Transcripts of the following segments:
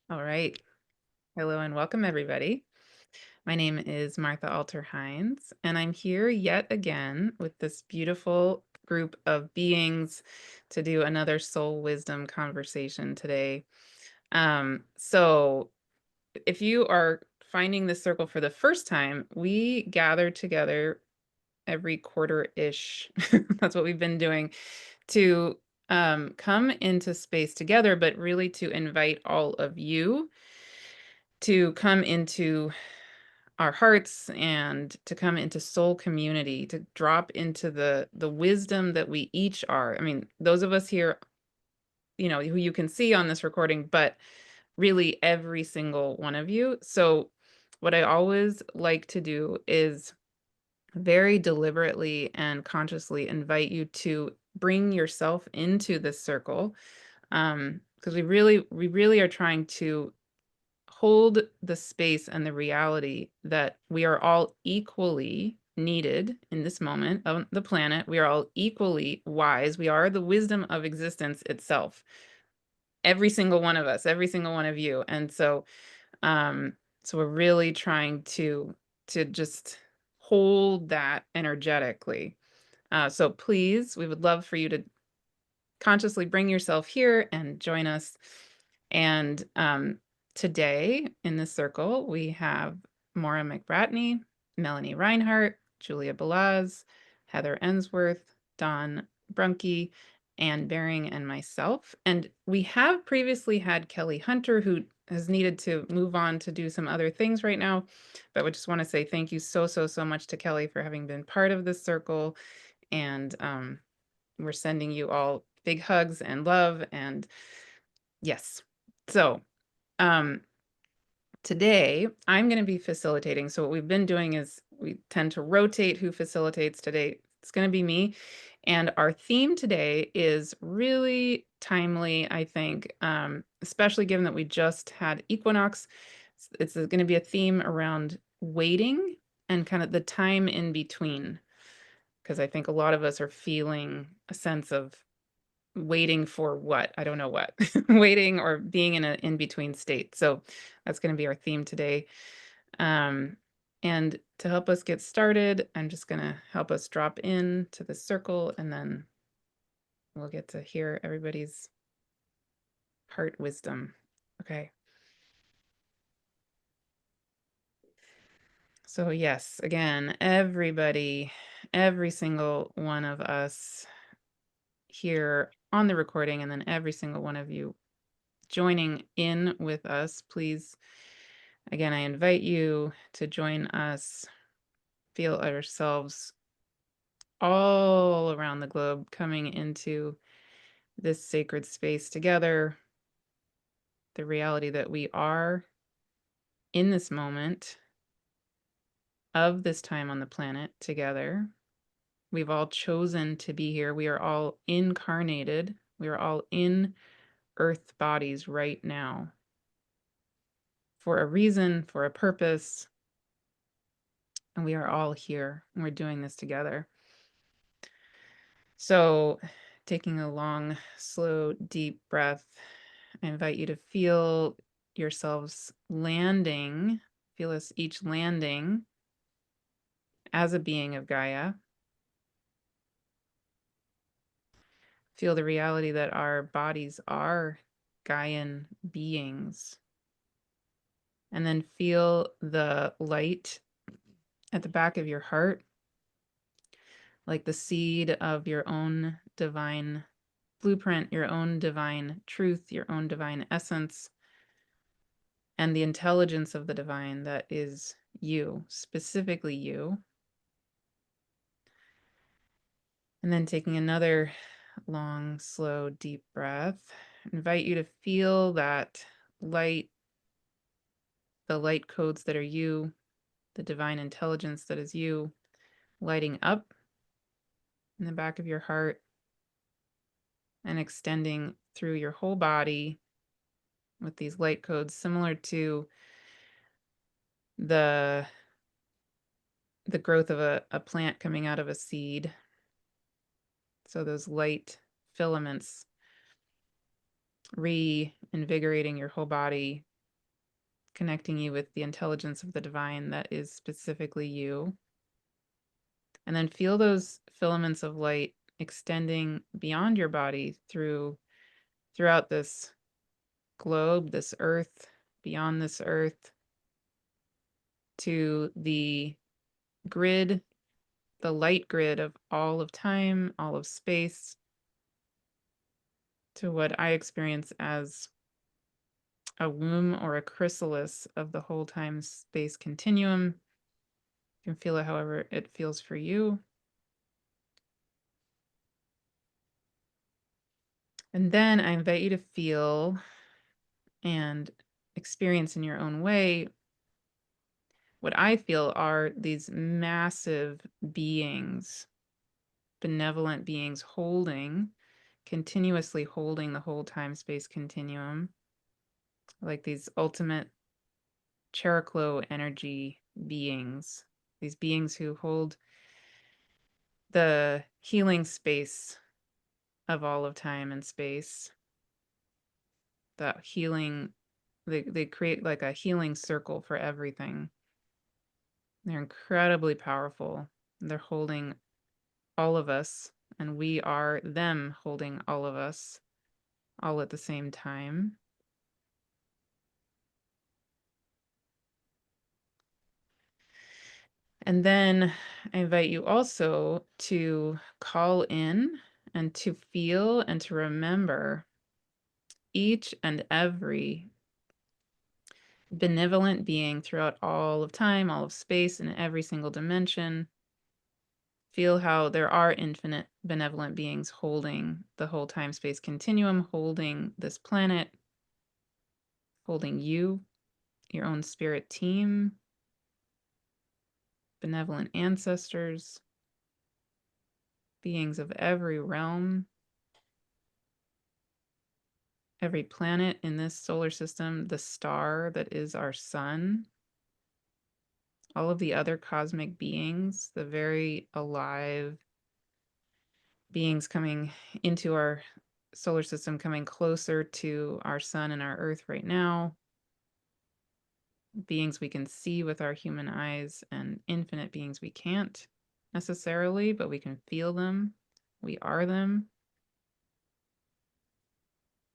All right. Hello and welcome, everybody. My name is Martha Alter Hines, and I'm here yet again with this beautiful group of beings to do another soul wisdom conversation today. So, if you are finding this circle for the first time, we gather together every quarter-ish. That's what we've been doing to come into space together, but really to invite all of you to come into our hearts and to come into soul community, to drop into the wisdom that we each are. I mean, those of us here, who you can see on this recording, but really every single one of you. So what I always like to do is very deliberately and consciously invite you to bring yourself into this circle, because we really are trying to hold the space and the reality that we are all equally needed in this moment on the planet. We are all equally wise. We are the wisdom of existence itself. Every single one of us, every single one of you. And um, so we're really trying to just hold that energetically. So please, we would love for you to consciously bring yourself here and join us. And today in this circle, we have Maura McBratney, Melanie Reinhart, Julia Balaz, Heather Ensworth, Dawn Brunke, Anne Baring, and myself. And we have previously had Kelly Hunter, who has needed to move on to do some other things right now. But we just want to say thank you so much to Kelly for having been part of this circle. And we're sending you all big hugs and love. And yes. So um, today I'm going to be facilitating. So what we've been doing is we tend to rotate who facilitates. Today it's going to be me. And our theme today is really timely, I think, especially given that we just had equinox. It's going to be a theme around waiting and kind of the time in between, because I think a lot of us are feeling a sense of waiting for what? I don't know what. Waiting or being in an in-between state. So that's going to be our theme today. Um, and to help us get started, I'm just going to help us drop in to the circle, and then we'll get to hear everybody's heart wisdom. Okay. So yes, again, everybody, every single one of us here on the recording, and then every single one of you joining in with us, please, again, I invite you to join us, feel ourselves all around the globe coming into this sacred space together, the reality that we are in this moment of this time on the planet together. We've all chosen to be here. We are all incarnated. We are all in earth bodies right now for a reason, for a purpose, and we are all here and we're doing this together. So, taking a long, slow, deep breath, I invite you to feel yourselves landing, feel us each landing as a being of Gaia. Feel the reality that our bodies are Gaian beings. And then feel the light at the back of your heart, like the seed of your own divine blueprint, your own divine truth, your own divine essence, and the intelligence of the divine that is you, specifically you. And then taking another long, slow, deep breath, invite you to feel that light, the light codes that are you, the divine intelligence that is you, lighting up in the back of your heart and extending through your whole body with these light codes, similar to the growth of a plant coming out of a seed. So those light filaments reinvigorating your whole body, connecting you with the intelligence of the divine that is specifically you. And then feel those filaments of light extending beyond your body throughout this globe, this earth, beyond this earth, to the grid, the light grid of all of time, all of space, to what I experience as a womb or a chrysalis of the whole time space continuum. You can feel it however it feels for you. And then I invite you to feel and experience in your own way what I feel are these massive beings, benevolent beings continuously holding the whole time space continuum, like these ultimate Cheroklo energy beings, these beings who hold the healing space of all of time and space. That healing, they create like a healing circle for everything. They're incredibly powerful. They're holding all of us, and we are them holding all of us all at the same time. And then I invite you also to call in and to feel and to remember each and every benevolent being throughout all of time, all of space, and every single dimension. Feel how there are infinite benevolent beings holding the whole time space continuum, holding this planet, holding you, your own spirit team, benevolent ancestors, beings of every realm, every planet in this solar system, the star that is our sun, all of the other cosmic beings, the very alive beings coming into our solar system, coming closer to our sun and our earth right now, beings we can see with our human eyes, and infinite beings we can't necessarily, but we can feel them. We are them.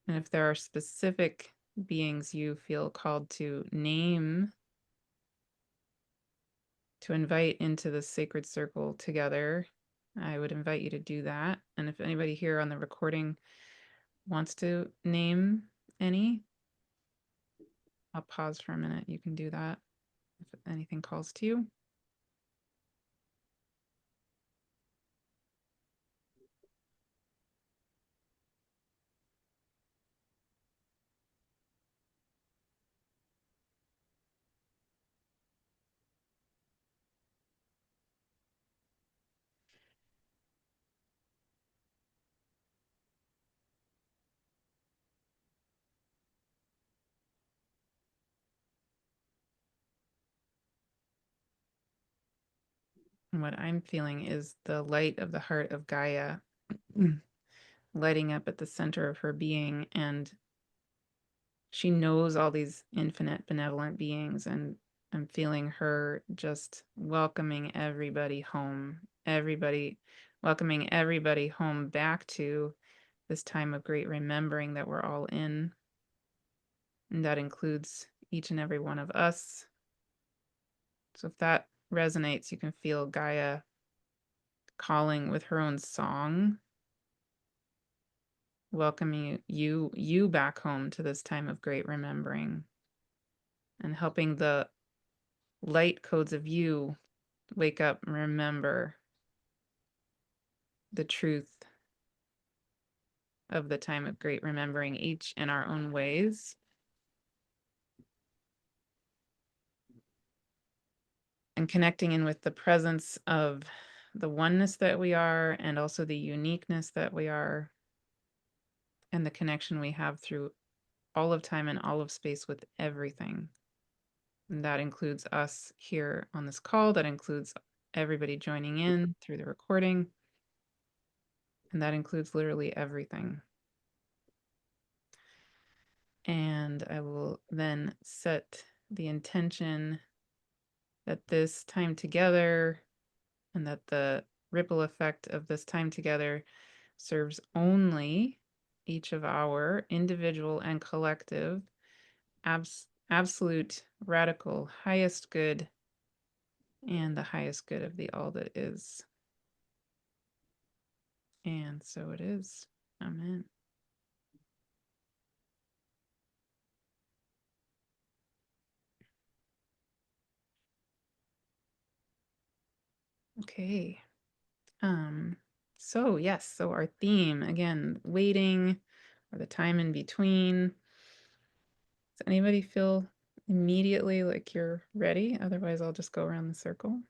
And if there are specific beings you feel called to name, to invite into the sacred circle together, I would invite you to do that. And if anybody here on the recording wants to name any, I'll pause for a minute. You can do that if anything calls to you. And what I'm feeling is the light of the heart of Gaia lighting up at the center of her being, and she knows all these infinite benevolent beings, and I'm feeling her just welcoming everybody home, welcoming everybody home back to this time of great remembering that we're all in. And that includes each and every one of us. So if that resonates, you can feel Gaia calling with her own song, welcoming you back home to this time of great remembering, and helping the light codes of you wake up and remember the truth of the time of great remembering, each in our own ways. And connecting in with the presence of the oneness that we are, and also the uniqueness that we are, and the connection we have through all of time and all of space with everything. And that includes us here on this call, that includes everybody joining in through the recording, and that includes literally everything. And I will then set the intention that this time together and that the ripple effect of this time together serves only each of our individual and collective absolute, radical, highest good, and the highest good of the all that is. And so it is. Amen. Okay. So yes, so our theme, again, waiting or the time in between. Does anybody feel immediately like you're ready? Otherwise, I'll just go around the circle.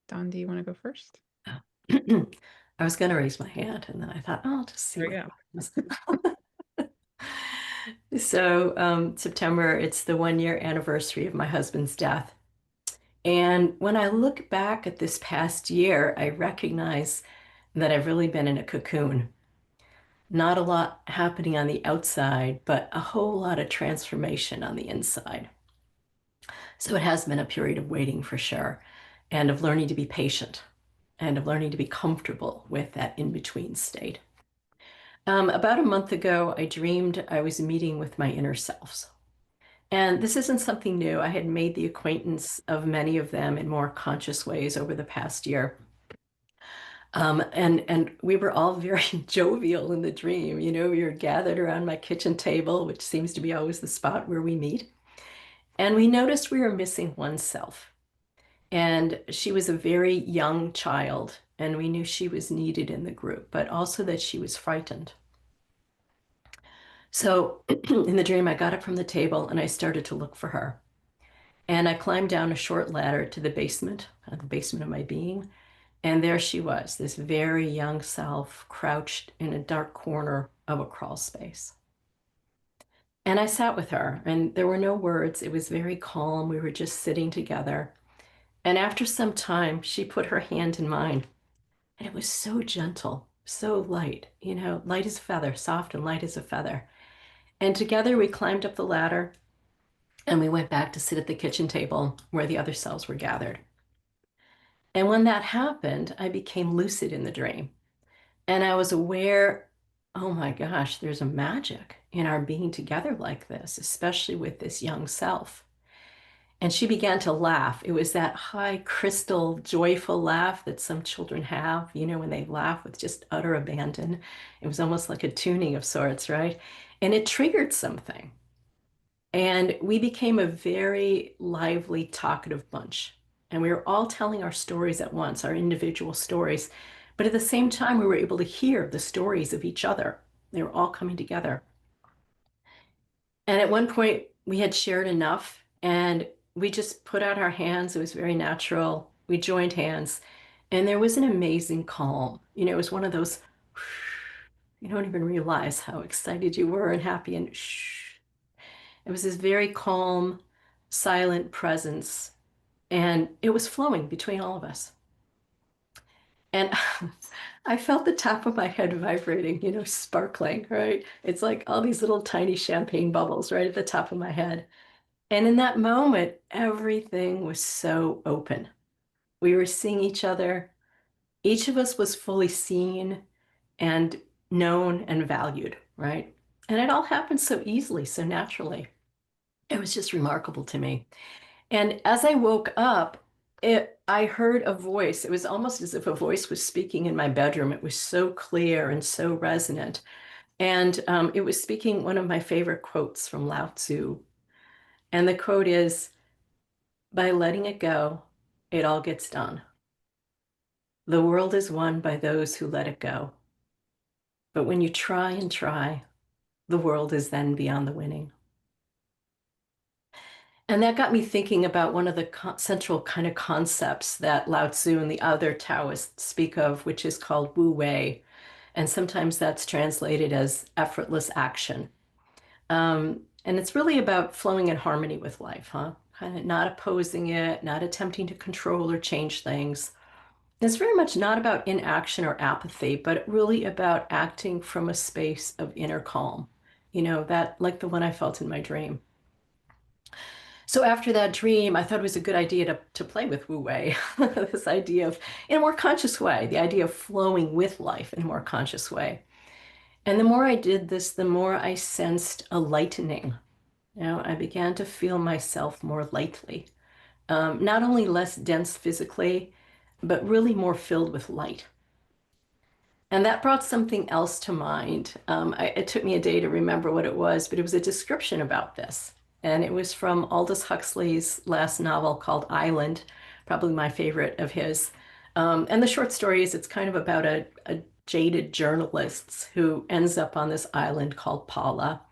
Dawn, do you want to go first? I was going to raise my hand, and then I thought, oh, I'll just see There what happens. So, September, it's the 1 year anniversary of my husband's death. And when I look back at this past year, I recognize that I've really been in a cocoon. Not a lot happening on the outside, but a whole lot of transformation on the inside. So it has been a period of waiting for sure, and of learning to be patient, and of learning to be comfortable with that in-between state. About a month ago, I dreamed I was meeting with my inner selves. And this isn't something new. I had made the acquaintance of many of them in more conscious ways over the past year. And we were all very jovial in the dream. You know, we were gathered around my kitchen table, which seems to be always the spot where we meet. And we noticed we were missing one self. And she was a very young child, and we knew she was needed in the group, but also that she was frightened. So in the dream, I got up from the table and I started to look for her. And I climbed down a short ladder to the basement of my being. And there she was, this very young self crouched in a dark corner of a crawl space. And I sat with her, and there were no words. It was very calm. We were just sitting together. And after some time, she put her hand in mine, and it was so gentle, so light, you know, light as a feather, soft and light as a feather. And together we climbed up the ladder and we went back to sit at the kitchen table where the other cells were gathered. And when that happened, I became lucid in the dream. And I was aware, oh my gosh, there's a magic in our being together like this, especially with this young self. And she began to laugh. It was that high crystal, joyful laugh that some children have, you know, when they laugh with just utter abandon. It was almost like a tuning of sorts, right? And it triggered something. And we became a very lively, talkative bunch. And we were all telling our stories at once, our individual stories. But at the same time, we were able to hear the stories of each other. They were all coming together. And at one point, we had shared enough and we just put out our hands. It was very natural. We joined hands and there was an amazing calm. You know, it was one of those, you don't even realize how excited you were and happy and shh. It was this very calm, silent presence, and it was flowing between all of us. And I felt the top of my head vibrating, you know, sparkling, right? It's like all these little tiny champagne bubbles right at the top of my head. And in that moment, everything was so open. We were seeing each other. Each of us was fully seen and known and valued, right? And it all happened so easily, so naturally. It was just remarkable to me. And as I woke up, I heard a voice. It was almost as if a voice was speaking in my bedroom. It was so clear and so resonant. And it was speaking one of my favorite quotes from Lao Tzu. And the quote is, by letting it go, it all gets done. The world is won by those who let it go. But when you try and try, the world is then beyond the winning. And that got me thinking about one of the central kind of concepts that Lao Tzu and the other Taoists speak of, which is called Wu Wei. And sometimes that's translated as effortless action. And it's really about flowing in harmony with life, huh? Kind of not opposing it, not attempting to control or change things, It's very much not about inaction or apathy, but really about acting from a space of inner calm. That like the one I felt in my dream. So after that dream, I thought it was a good idea to play with Wu Wei, this idea of, in a more conscious way, the idea of flowing with life in a more conscious way. And the more I did this, the more I sensed a lightening. I began to feel myself more lightly, not only less dense physically, but really more filled with light. And that brought something else to mind. It took me a day to remember what it was, but it was a description about this. And it was from Aldous Huxley's last novel called Island, probably my favorite of his. And the short story is it's kind of about a jaded journalist who ends up on this island called Paula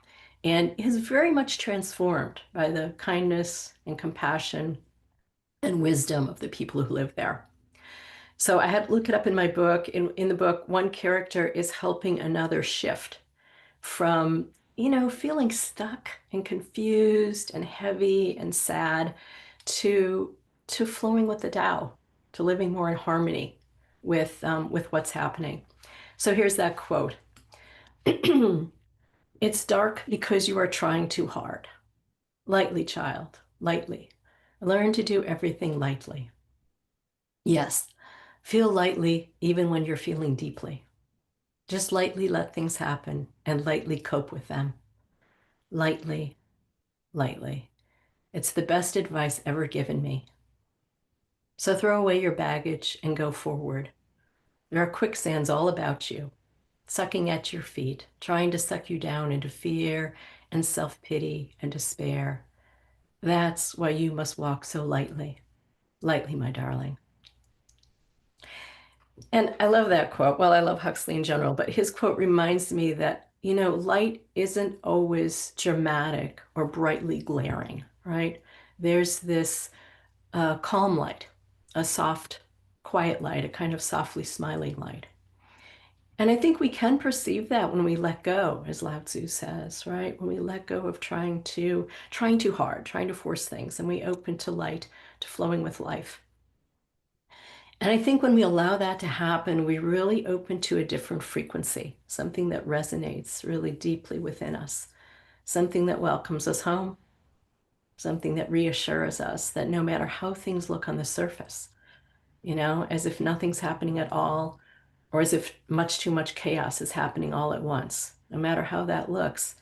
and is very much transformed by the kindness and compassion and wisdom of the people who live there. So I had to look it up in my book. In the book, one character is helping another shift from, feeling stuck and confused and heavy and sad to flowing with the Tao, to living more in harmony with what's happening. So here's that quote. It's dark because you are trying too hard. Lightly, child, lightly. Learn to do everything lightly. Yes, feel lightly even when you're feeling deeply. Just lightly let things happen and lightly cope with them. Lightly, lightly. It's the best advice ever given me. So throw away your baggage and go forward. There are quicksands all about you, sucking at your feet, trying to suck you down into fear and self-pity and despair. That's why you must walk so lightly. Lightly, my darling. And I love that quote. Well, I love Huxley in general, but his quote reminds me that, light isn't always dramatic or brightly glaring, right? There's this calm light, a soft, quiet light, a kind of softly smiling light. And I think we can perceive that when we let go, as Lao Tzu says, right? When we let go of trying too hard, trying to force things, and we open to light, to flowing with life. And I think when we allow that to happen, we really open to a different frequency, something that resonates really deeply within us, something that welcomes us home, something that reassures us that no matter how things look on the surface, as if nothing's happening at all, or as if much too much chaos is happening all at once, no matter how that looks,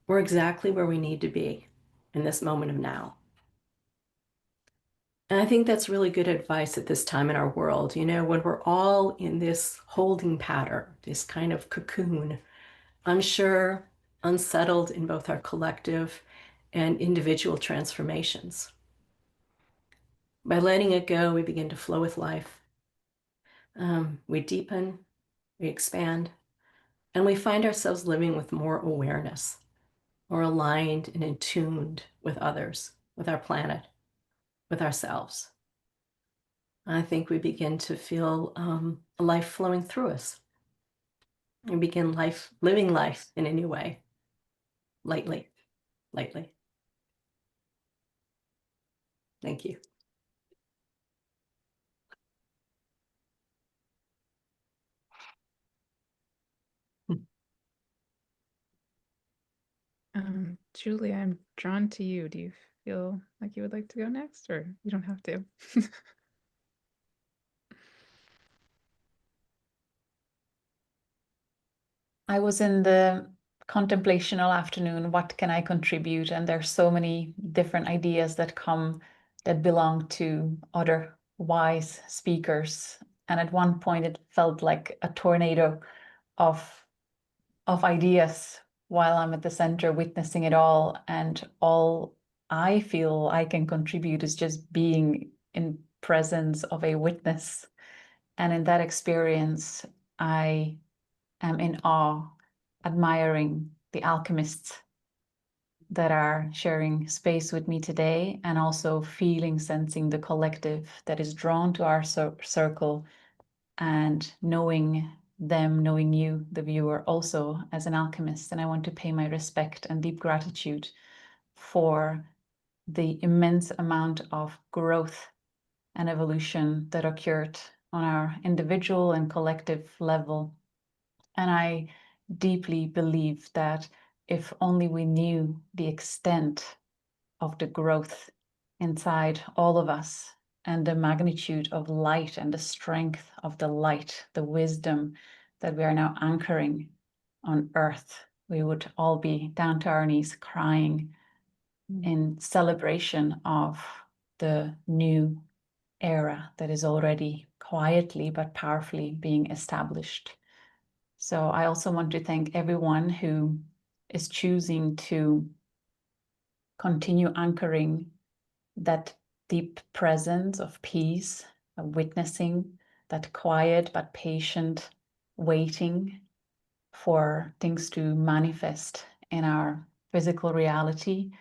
we're exactly where we need to be in this moment of now. And I think that's really good advice at this time in our world, when we're all in this holding pattern, this kind of cocoon, unsure, unsettled in both our collective and individual transformations. By letting it go, we begin to flow with life. We deepen, we expand, and we find ourselves living with more awareness, more aligned and in tuned with others, with our planet, with ourselves. I think we begin to feel life flowing through us. We begin living life in a new way, lightly, lightly. Thank you. Julie, I'm drawn to you. Do you feel like you would like to go next, or you don't have to? I was in the contemplational afternoon, what can I contribute? And there's so many different ideas that come that belong to other wise speakers. And at one point it felt like a tornado of ideas while I'm at the center witnessing it all. And all I feel I can contribute is just being in presence of a witness. And in that experience, I am in awe, admiring the alchemists that are sharing space with me today, and also feeling, sensing the collective that is drawn to our circle, and knowing them, knowing you, the viewer, also as an alchemist. And I want to pay my respect and deep gratitude for the immense amount of growth and evolution that occurred on our individual and collective level. And I deeply believe that if only we knew the extent of the growth inside all of us and the magnitude of light and the strength of the light, the wisdom that we are now anchoring on earth, we would all be down to our knees crying in celebration of the new era that is already quietly but powerfully being established. So I also want to thank everyone who is choosing to continue anchoring that deep presence of peace, witnessing that quiet but patient waiting for things to manifest in our physical reality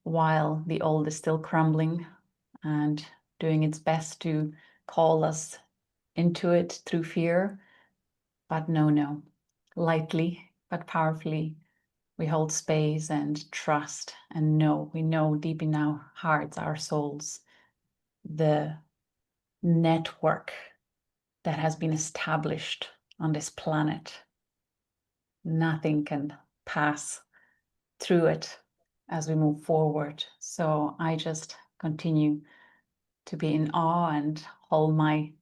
while the old is still crumbling and doing its best to call us into it through fear. But no, lightly but powerfully, we hold space and trust and know, we know deep in our hearts, our souls, the network that has been established on this planet. Nothing can pass through it as we move forward. So I just continue to be in awe and hold my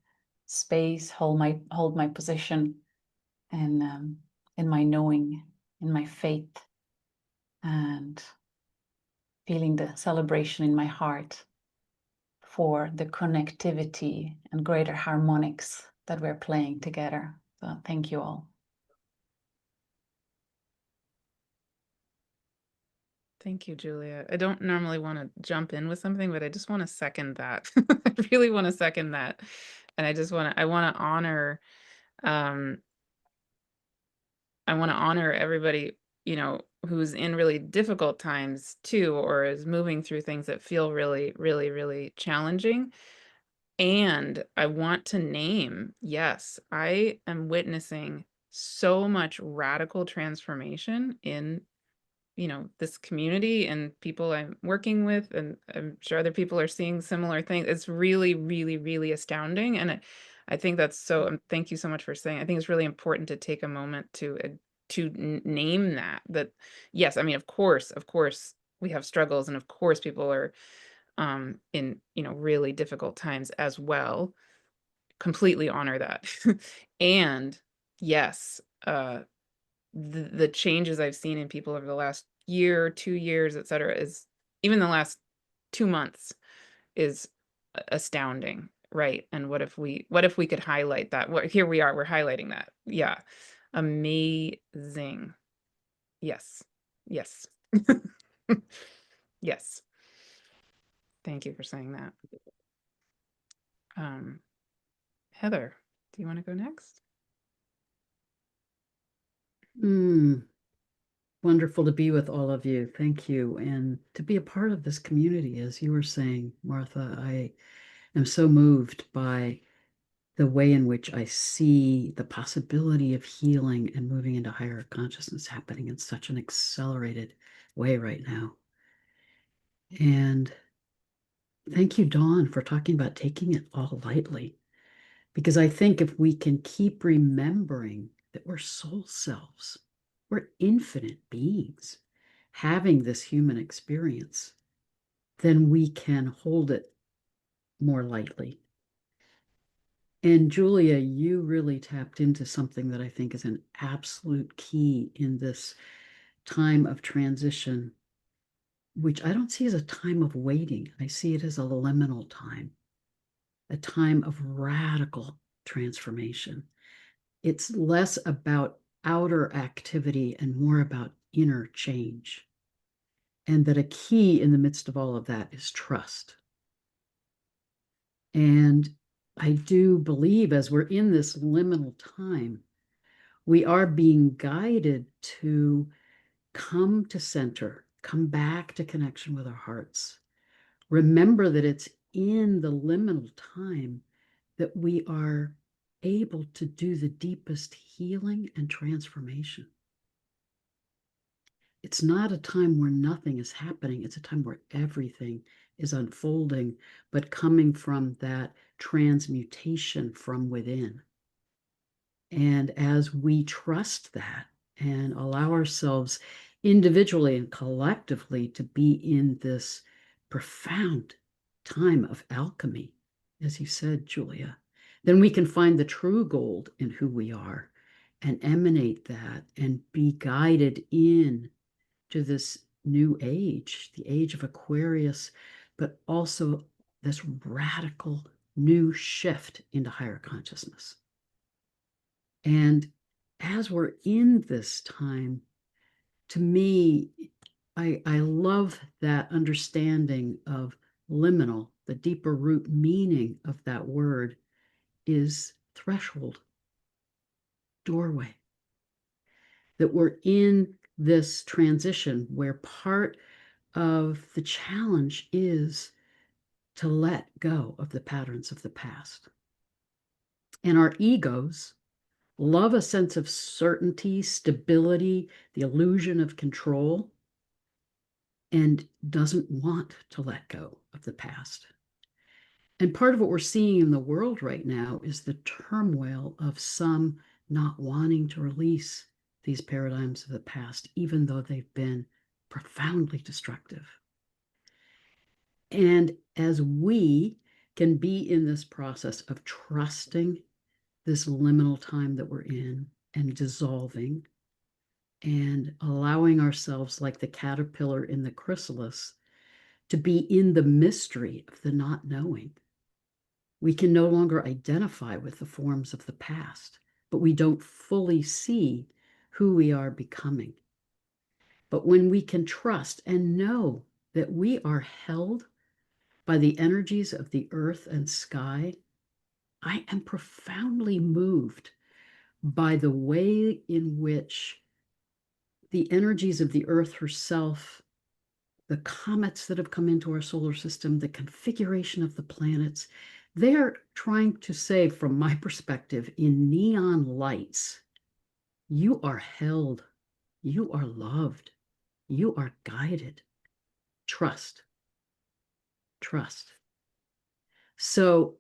space, hold my position, and in my knowing, in my faith, and feeling the celebration in my heart for the connectivity and greater harmonics that we're playing together. So thank you all. Thank you, Julia. I don't normally want to jump in with something, but I just want to second that. I really want to second that. And I want to honor, um, everybody, who's in really difficult times too, or is moving through things that feel really, really, really challenging. And I want to name, yes, I am witnessing so much radical transformation in this community and people I'm working with, and I'm sure other people are seeing similar things. It's really, really, really astounding. And I think that's so, thank you so much for saying, I think it's really important to take a moment to name that, yes, I mean, of course, we have struggles, and of course people are in, really difficult times as well. Completely honor that. And yes, the changes I've seen in people over the last year, 2 years, et cetera, is even the last 2 months is astounding, right? And what if we could highlight that? Here we are, we're highlighting that. Yeah. Amazing. Yes. Yes. Yes. Thank you for saying that. Heather, do you want to go next? Wonderful to be with all of you. Thank you. And to be a part of this community, as you were saying, Martha, I am so moved by the way in which I see the possibility of healing and moving into higher consciousness happening in such an accelerated way right now. And thank you, Dawn, for talking about taking it all lightly. Because I think if we can keep remembering that we're soul selves, we're infinite beings having this human experience, then we can hold it more lightly. And Julia, you really tapped into something that I think is an absolute key in this time of transition, which I don't see as a time of waiting. I see it as a liminal time, a time of radical transformation. It's less about outer activity and more about inner change. And that a key in the midst of all of that is trust. And I do believe as we're in this liminal time, we are being guided to come to center, come back to connection with our hearts. Remember that it's in the liminal time that we are able to do the deepest healing and transformation. It's not a time where nothing is happening. It's a time where everything is unfolding, but coming from that transmutation from within. And as we trust that and allow ourselves individually and collectively to be in this profound time of alchemy, as you said, Julia, then we can find the true gold in who we are and emanate that and be guided in to this new age, the age of Aquarius, but also this radical new shift into higher consciousness. And as we're in this time, to me, I love that understanding of liminal. The deeper root meaning of that word is threshold, doorway. That we're in this transition where part of the challenge is to let go of the patterns of the past. And our egos love a sense of certainty, stability, the illusion of control, and doesn't want to let go of the past. And part of what we're seeing in the world right now is the turmoil of some not wanting to release these paradigms of the past, even though they've been profoundly destructive. And as we can be in this process of trusting this liminal time that we're in and dissolving and allowing ourselves, like the caterpillar in the chrysalis, to be in the mystery of the not knowing. We can no longer identify with the forms of the past, but we don't fully see who we are becoming. But when we can trust and know that we are held by the energies of the earth and sky, I am profoundly moved by the way in which the energies of the earth herself, the comets that have come into our solar system, the configuration of the planets, they're trying to say, from my perspective, in neon lights, you are held, you are loved, you are guided. Trust. Trust. So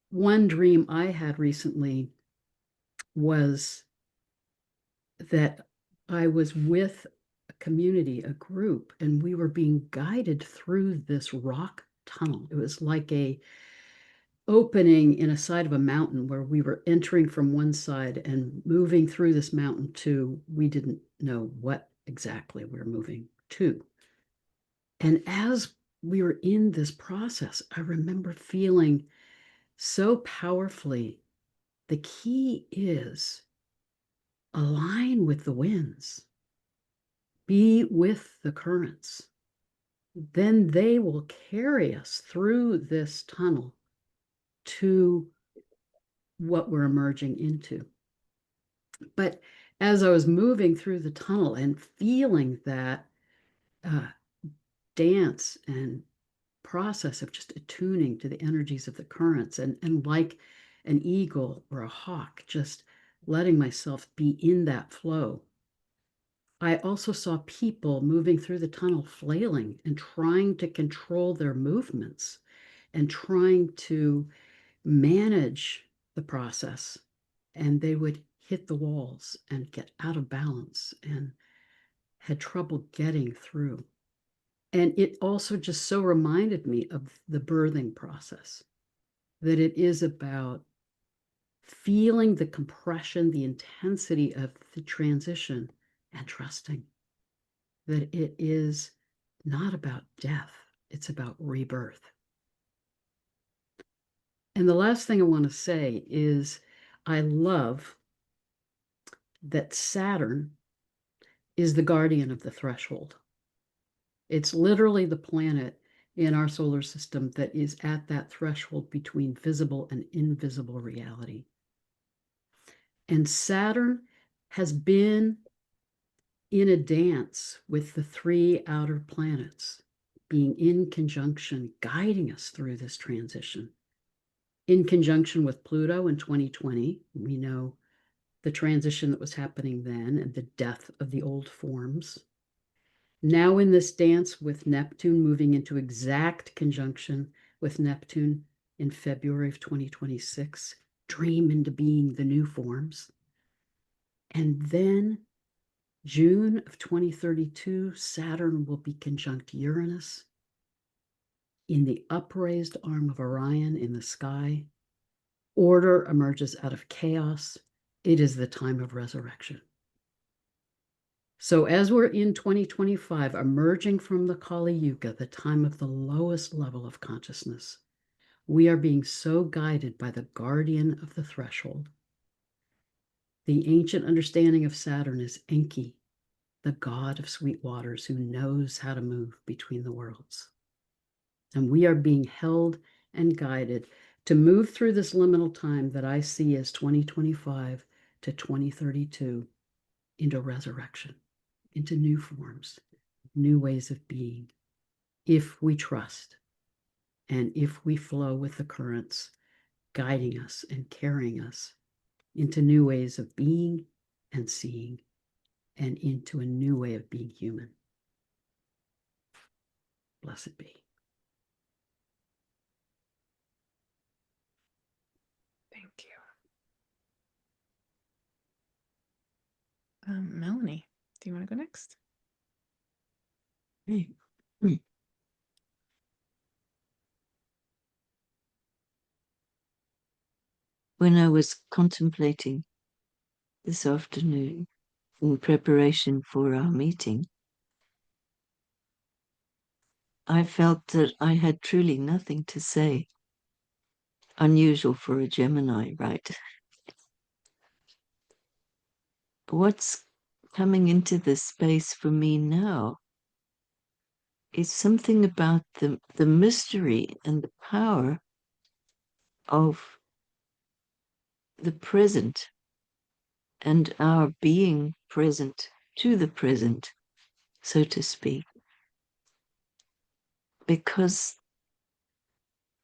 one dream I had recently was that I was with a community, a group, and we were being guided through this rock tunnel. It was like a opening in a side of a mountain where we were entering from one side and moving through this mountain to, we didn't know what exactly we were moving to. And as we were in this process, I remember feeling so powerfully, the key is align with the winds, be with the currents. Then they will carry us through this tunnel to what we're emerging into. But as I was moving through the tunnel and feeling that dance and process of just attuning to the energies of the currents, and like an eagle or a hawk, just letting myself be in that flow, I also saw people moving through the tunnel flailing and trying to control their movements and trying to manage the process. And they would hit the walls and get out of balance and had trouble getting through. And it also just so reminded me of the birthing process, that it is about feeling the compression, the intensity of the transition, and trusting that it is not about death, it's about rebirth. And the last thing I want to say is I love that Saturn is the guardian of the threshold. It's literally the planet in our solar system that is at that threshold between visible and invisible reality. And Saturn has been in a dance with the three outer planets, being in conjunction, guiding us through this transition. In conjunction with Pluto in 2020, we know the transition that was happening then and the death of the old forms. Now in this dance with Neptune, moving into exact conjunction with Neptune in February of 2026, dream into being the new forms. And then June of 2032, Saturn will be conjunct Uranus in the upraised arm of Orion in the sky. Order emerges out of chaos. It is the time of resurrection. So as we're in 2025, emerging from the Kali Yuga, the time of the lowest level of consciousness, we are being so guided by the guardian of the threshold. The ancient understanding of Saturn is Enki, the god of sweet waters who knows how to move between the worlds. And we are being held and guided to move through this liminal time that I see as 2025 to 2032 into resurrection, into new forms, new ways of being, if we trust and if we flow with the currents, guiding us and carrying us into new ways of being and seeing, and into a new way of being human. Blessed be. Thank you. Melanie, do you want to go next? Hey. When I was contemplating this afternoon in preparation for our meeting, I felt that I had truly nothing to say. Unusual for a Gemini, right? What's coming into this space for me now is something about the mystery and the power of the present and our being present to the present, so to speak. Because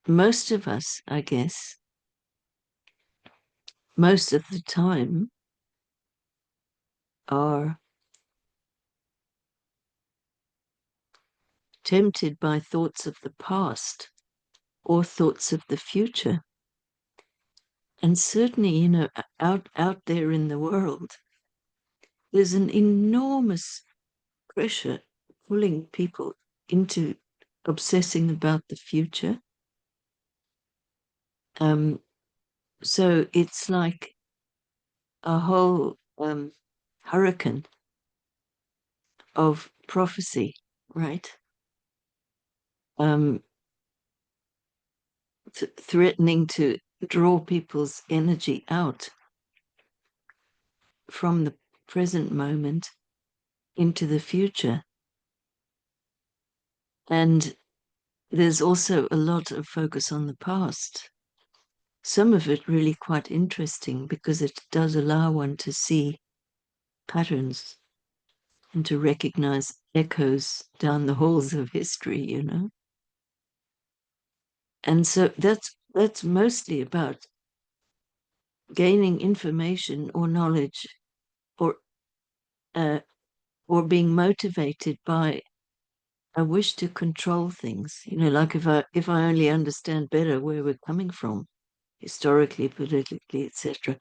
most of us, I guess, most of the time are tempted by thoughts of the past or thoughts of the future. And certainly, out there in the world, there's an enormous pressure pulling people into obsessing about the future. So it's like a whole hurricane of prophecy, right? Threatening to draw people's energy out from the present moment into the future. And there's also a lot of focus on the past. Some of it really quite interesting because it does allow one to see patterns and to recognize echoes down the halls of history, And so that's mostly about gaining information or knowledge or being motivated by a wish to control things. Like if I only understand better where we're coming from, historically, politically, etc.,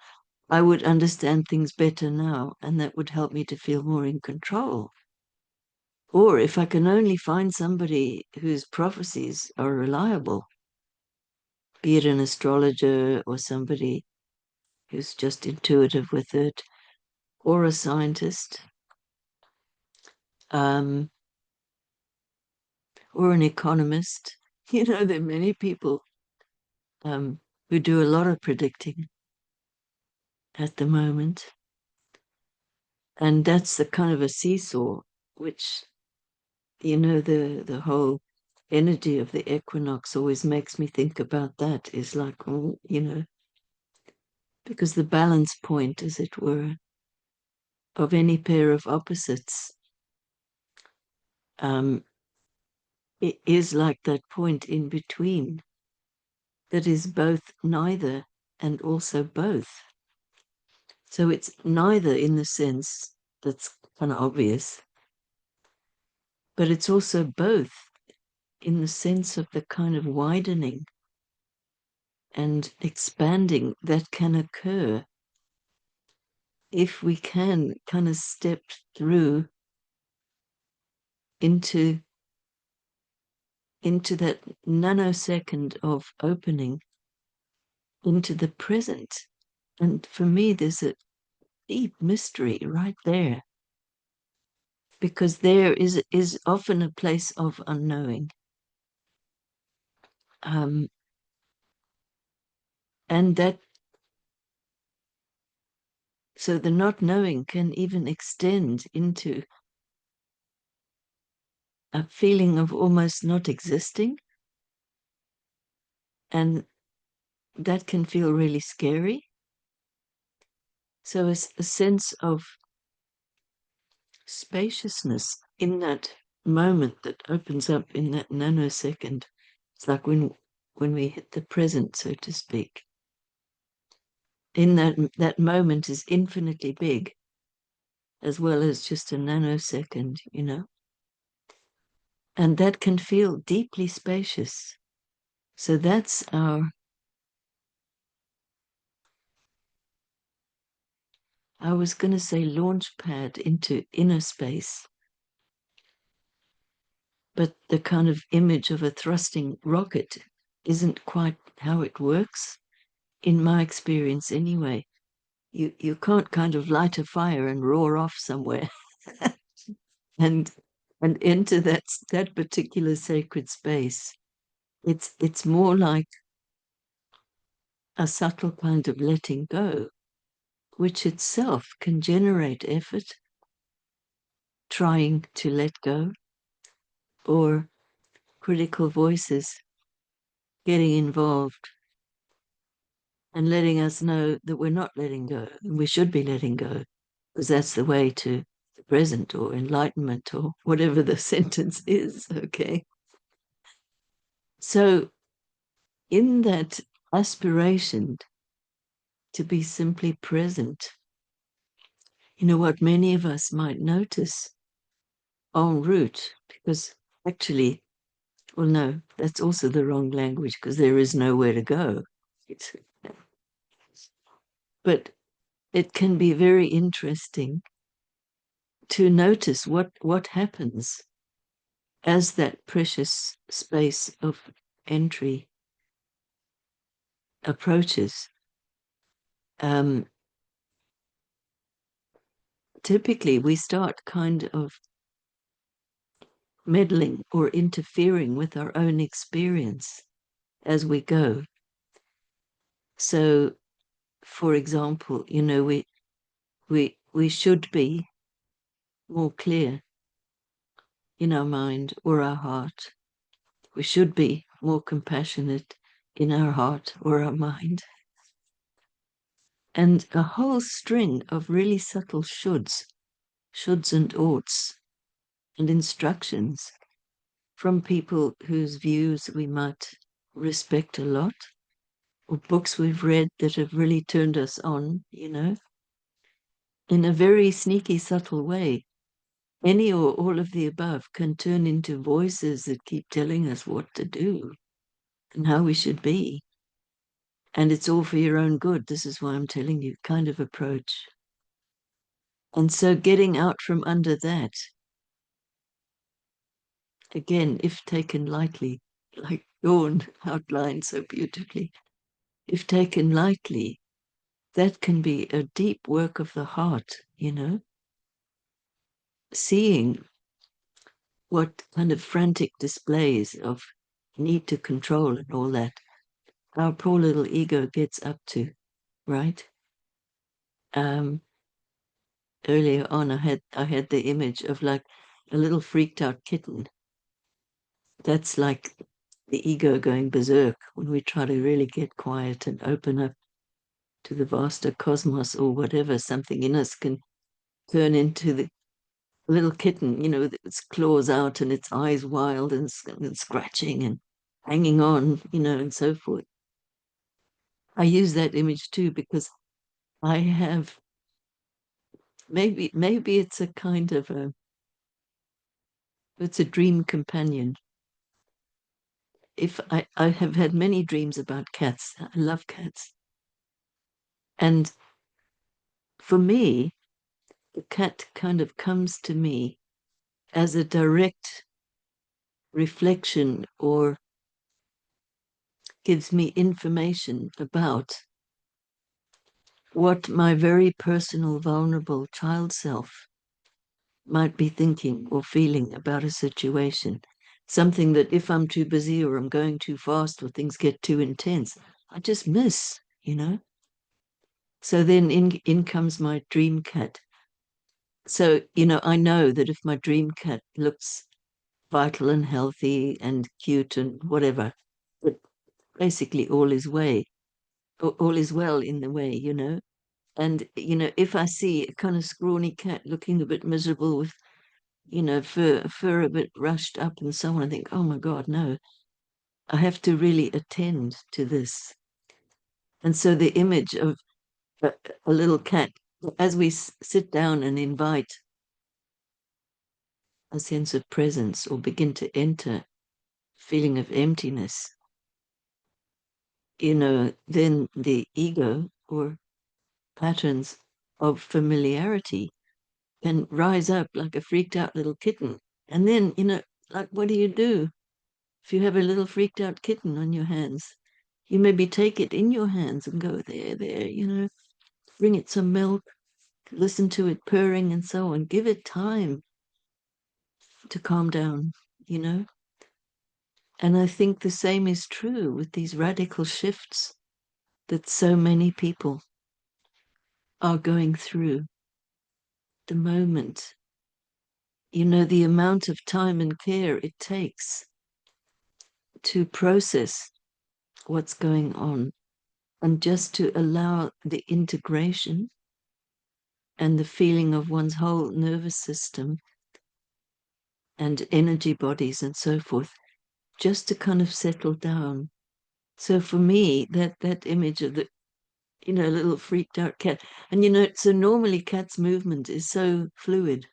I would understand things better now, and that would help me to feel more in control. Or if I can only find somebody whose prophecies are reliable, be it an astrologer or somebody who's just intuitive with it, or a scientist, or an economist. There are many people who do a lot of predicting at the moment. And that's the kind of a seesaw, which, the whole energy of the equinox always makes me think about that, is like, because the balance point, as it were, of any pair of opposites, it is like that point in between that is both neither and also both. So it's neither in the sense that's kind of obvious, but it's also both in the sense of the kind of widening and expanding that can occur if we can kind of step through into that nanosecond of opening into the present. And for me, there's a deep mystery right there, because there is often a place of unknowing. And that, so the not knowing can even extend into a feeling of almost not existing. And that can feel really scary. So it's a sense of spaciousness in that moment that opens up in that nanosecond. It's like when we hit the present, so to speak. In that moment is infinitely big, as well as just a nanosecond, you know. And that can feel deeply spacious. So that's our, I was going to say, launch pad into inner space. But the kind of image of a thrusting rocket isn't quite how it works, in my experience anyway. You can't kind of light a fire and roar off somewhere and enter that particular sacred space. It's more like a subtle kind of letting go, which itself can generate effort, trying to let go, or critical voices getting involved and letting us know that we're not letting go, and we should be letting go, because that's the way to the present or enlightenment or whatever the sentence is, okay? So in that aspiration to be simply present, you know what many of us might notice en route, because actually, well, no, that's also the wrong language, because there is nowhere to go. But it can be very interesting to notice what happens as that precious space of entry approaches. Typically, we start kind of meddling or interfering with our own experience as we go. So, for example, you know, we should be more clear in our mind or our heart. We should be more compassionate in our heart or our mind. And a whole string of really subtle shoulds and oughts and instructions from people whose views we might respect a lot, or books we've read that have really turned us on, you know, in a very sneaky, subtle way. Any or all of the above can turn into voices that keep telling us what to do and how we should be. And it's all for your own good. This is why I'm telling you, kind of approach. And so getting out from under that, again, if taken lightly, like Dawn outlined so beautifully, if taken lightly, that can be a deep work of the heart, you know, seeing what kind of frantic displays of need to control and all that our poor little ego gets up to, right? Earlier on, I had the image of like a little freaked out kitten. That's like the ego going berserk when we try to really get quiet and open up to the vaster cosmos or whatever. Something in us can turn into the little kitten, you know, with its claws out and its eyes wild and scratching and hanging on, you know, and so forth. I use that image too because I have maybe it's a kind of it's a dream companion. if I have had many dreams about cats. I love cats. And for me, the cat kind of comes to me as a direct reflection or gives me information about what my very personal, vulnerable child self might be thinking or feeling about a situation. Something that if I'm too busy or I'm going too fast or things get too intense, I just miss, you know? So then in comes my dream cat. So, you know, I know that if my dream cat looks vital and healthy and cute and whatever, but basically all is all is well in the way, you know. And, you know, if I see a kind of scrawny cat looking a bit miserable with, you know, fur a bit rushed up and so on, I think, oh my God, no, I have to really attend to this. And so the image of a little cat, as we sit down and invite a sense of presence or begin to enter feeling of emptiness, you know, then the ego or patterns of familiarity can rise up like a freaked out little kitten. And then, you know, like, what do you do if you have a little freaked out kitten on your hands? You maybe take it in your hands and go, there, you know, bring it some milk, listen to it purring and so on. Give it time to calm down, you know? And I think the same is true with these radical shifts that so many people are going through. The moment, you know, the amount of time and care it takes to process what's going on and just to allow the integration and the feeling of one's whole nervous system and energy bodies and so forth, just to kind of settle down. So for me, that image of the, you know, little freaked out cat, and you know, so normally cat's movement is so fluid,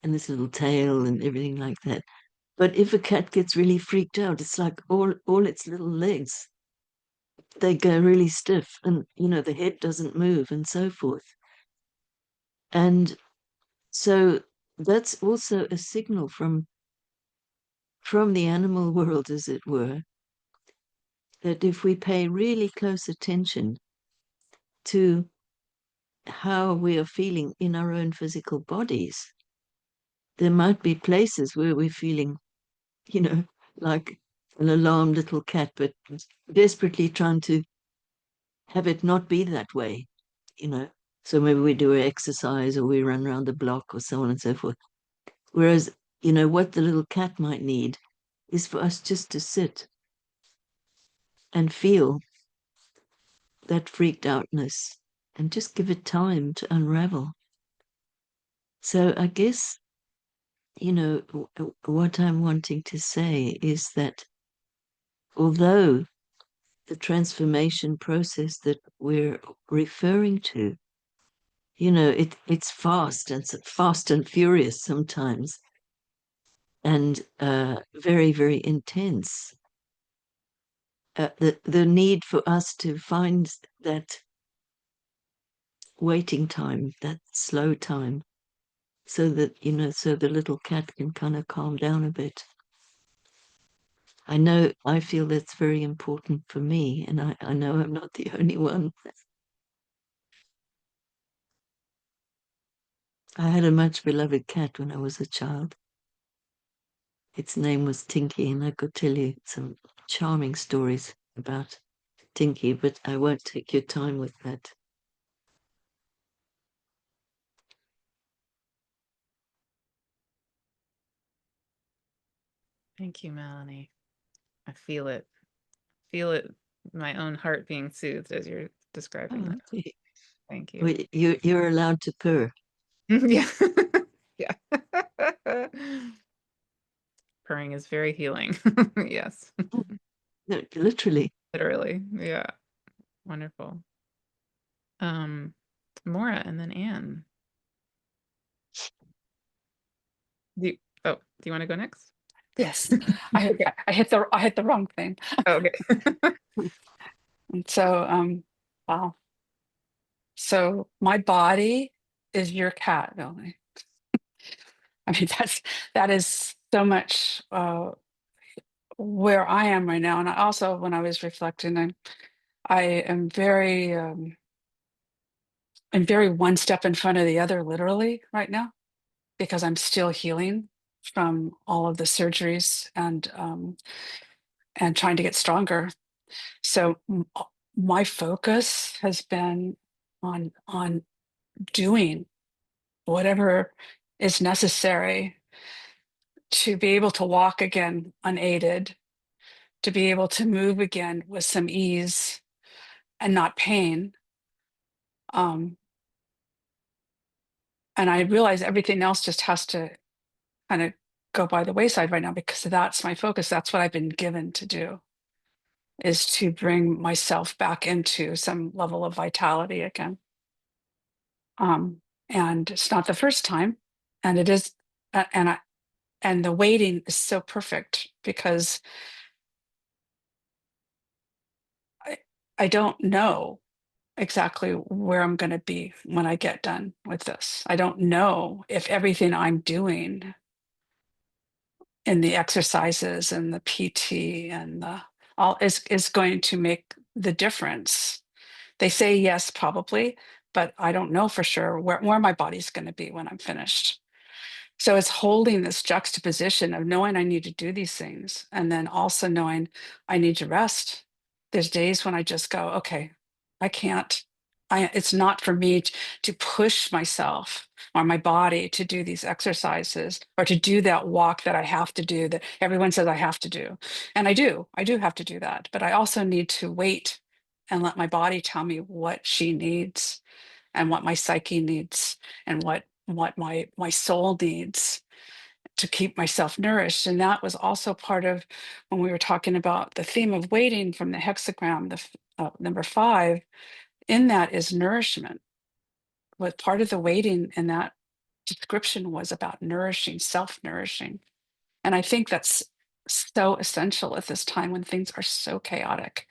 and this little tail and everything like that. But if a cat gets really freaked out, it's like all its little legs, they go really stiff, and you know, the head doesn't move and so forth. And so that's also a signal from the animal world, as it were, that if we pay really close attention to how we are feeling in our own physical bodies, there might be places where we're feeling, you know, like an alarmed little cat, but desperately trying to have it not be that way, you know. So maybe we do an exercise or we run around the block or so on and so forth. Whereas, you know, what the little cat might need is for us just to sit and feel that freaked outness and just give it time to unravel. So I guess, you know, what I'm wanting to say is that although the transformation process that we're referring to, you know, it's fast and furious sometimes, and very, very intense. The need for us to find that waiting time, that slow time, so that, you know, so the little cat can kind of calm down a bit. I feel that's very important for me, and I know I'm not the only one. I had a much beloved cat when I was a child. Its name was Tinky, and I could tell you some charming stories about Tinky, but I won't take your time with that. Thank you, Melanie. I feel it. Feel it, my own heart being soothed as you're describing Oh, that. okay. Thank you. Well, you're allowed to purr. Yeah. Yeah. Purring is very healing. Yes. No, literally. Literally. Yeah. Wonderful. Maura and then Anne. Do you want to go next? Yes, I hit the wrong thing. Okay. And so, wow. So my body is your cat, Melanie. I mean, that is so much where I am right now. And I also, when I was reflecting, I am very, I'm very one step in front of the other, literally right now, because I'm still healing from all of the surgeries and trying to get stronger. So my focus has been on doing whatever is necessary to be able to walk again unaided, to be able to move again with some ease and not pain. And I realize everything else just has to kind of go by the wayside right now, because that's my focus. That's what I've been given to do, is to bring myself back into some level of vitality again. And it's not the first time, and it is, and the waiting is so perfect, because I don't know exactly where I'm going to be when I get done with this. I don't know if everything I'm doing in the exercises and the PT and the all is going to make the difference. They say yes, probably, but I don't know for sure where my body's going to be when I'm finished. So it's holding this juxtaposition of knowing I need to do these things, and then also knowing I need to rest. There's days when I just go, okay, I can't. It's not for me to push myself or my body to do these exercises or to do that walk that I have to do, that everyone says I have to do. And I do have to do that. But I also need to wait and let my body tell me what she needs and what my psyche needs and what my soul needs to keep myself nourished. And that was also part of when we were talking about the theme of waiting from the hexagram, the number 5. In that is nourishment. What part of the waiting in that description was about nourishing, self-nourishing. And I think that's so essential at this time when things are so chaotic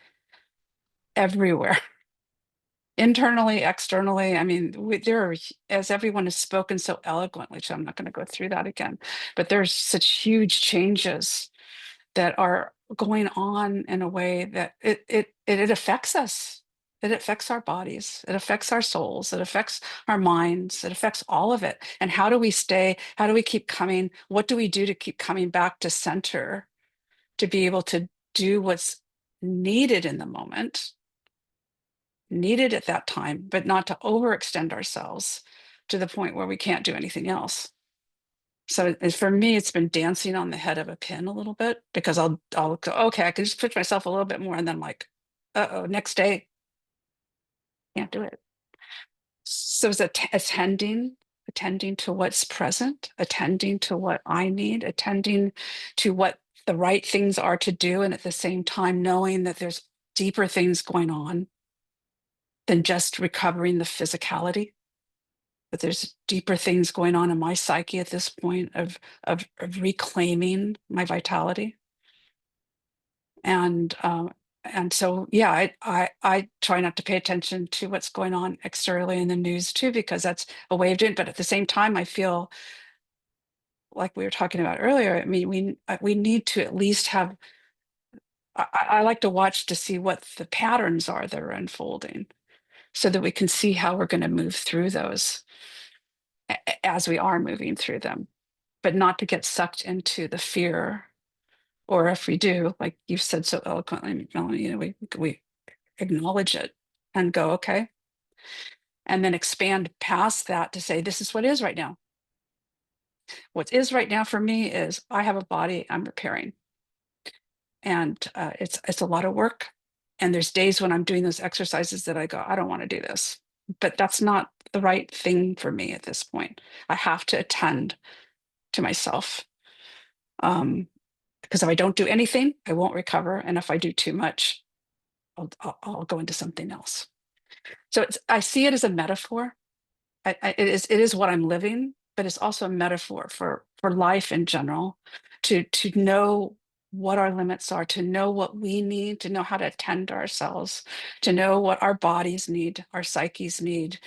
everywhere. Internally, externally. I mean, there are, as everyone has spoken so eloquently, so I'm not going to go through that again, but there's such huge changes that are going on in a way that it affects us. It affects our bodies. It affects our souls. It affects our minds. It affects all of it. And how do we stay? How do we keep coming? What do we do to keep coming back to center, to be able to do what's needed in the moment, needed at that time, but not to overextend ourselves to the point where we can't do anything else. So for me, it's been dancing on the head of a pin a little bit, because I'll go, okay, I can just push myself a little bit more, and then I'm like, uh-oh, next day, can't do it. So it's attending to what's present, attending to what I need, attending to what the right things are to do, and at the same time knowing that there's deeper things going on than just recovering the physicality. But there's deeper things going on in my psyche at this point of reclaiming my vitality. And so, yeah, I try not to pay attention to what's going on externally in the news too, because that's a way of doing it. But at the same time, I feel like we were talking about earlier. I mean, we need to at least have. I like to watch to see what the patterns are that are unfolding, so that we can see how we're going to move through those as we are moving through them, but not to get sucked into the fear. Or if we do, like you said so eloquently, Melanie, you know, we acknowledge it and go, okay, and then expand past that to say, this is what is right now. What is right now for me is I have a body I'm repairing, and it's a lot of work. And there's days when I'm doing those exercises that I go, I don't want to do this, but that's not the right thing for me at this point. I have to attend to myself. Because if I don't do anything, I won't recover. And if I do too much, I'll go into something else. So I see it as a metaphor. It is what I'm living, but it's also a metaphor for for life in general, to know what our limits are, to know what we need, to know how to attend to ourselves, to know what our bodies need, our psyches need,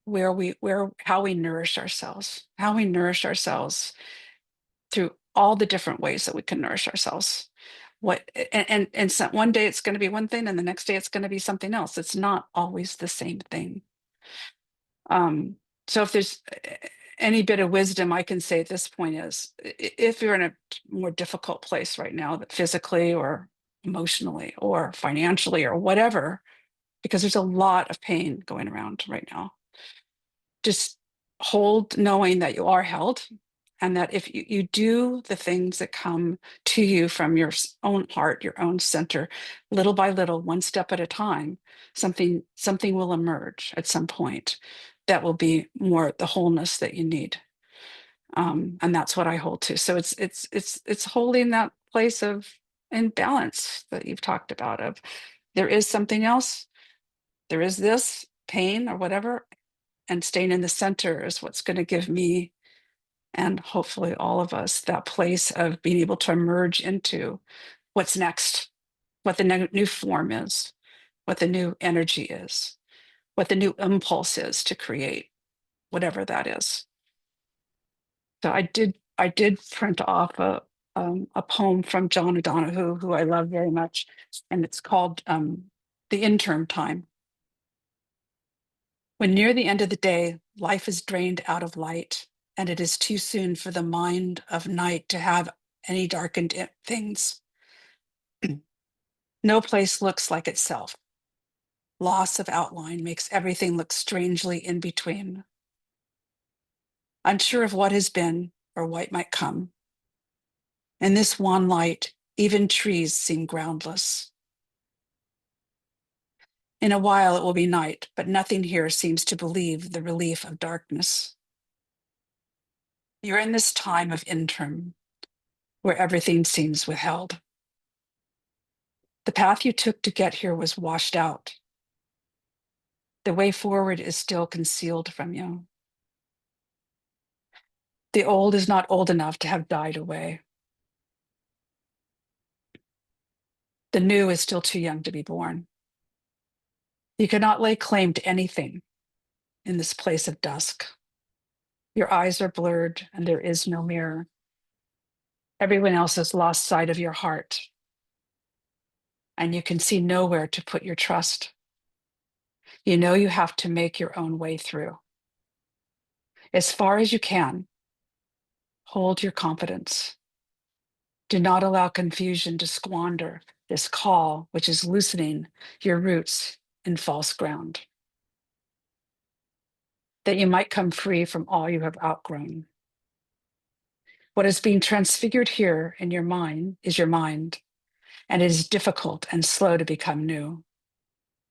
how we nourish ourselves through all the different ways that we can nourish ourselves. So one day it's going to be one thing, and the next day it's going to be something else. It's not always the same thing. So if there's any bit of wisdom I can say at this point is, if you're in a more difficult place right now, that physically or emotionally or financially or whatever, because there's a lot of pain going around right now, just hold knowing that you are held, and that if you do the things that come to you from your own heart, your own center, little by little, one step at a time, something will emerge at some point that will be more the wholeness that you need. And that's what I hold to. So it's holding that place of imbalance that you've talked about, of there is something else, there is this pain or whatever, and staying in the center is what's going to give me, and hopefully all of us, that place of being able to emerge into what's next, what the new form is, what the new energy is, what the new impulse is to create whatever that is. So I did print off a poem from John O'Donohue, who I love very much, and it's called The Interim Time. When near the end of the day, life is drained out of light, and it is too soon for the mind of night to have any darkened things. No place looks like itself. Loss of outline makes everything look strangely in between. Unsure of what has been or what might come. In this wan light, even trees seem groundless. In a while it will be night, but nothing here seems to believe the relief of darkness. You're in this time of interim, where everything seems withheld. The path you took to get here was washed out. The way forward is still concealed from you. The old is not old enough to have died away. The new is still too young to be born. You cannot lay claim to anything in this place of dusk. Your eyes are blurred and there is no mirror. Everyone else has lost sight of your heart, and you can see nowhere to put your trust. You know you have to make your own way through. As far as you can, hold your confidence. Do not allow confusion to squander this call, which is loosening your roots in false ground, that you might come free from all you have outgrown. What is being transfigured here in your mind is your mind, and it is difficult and slow to become new.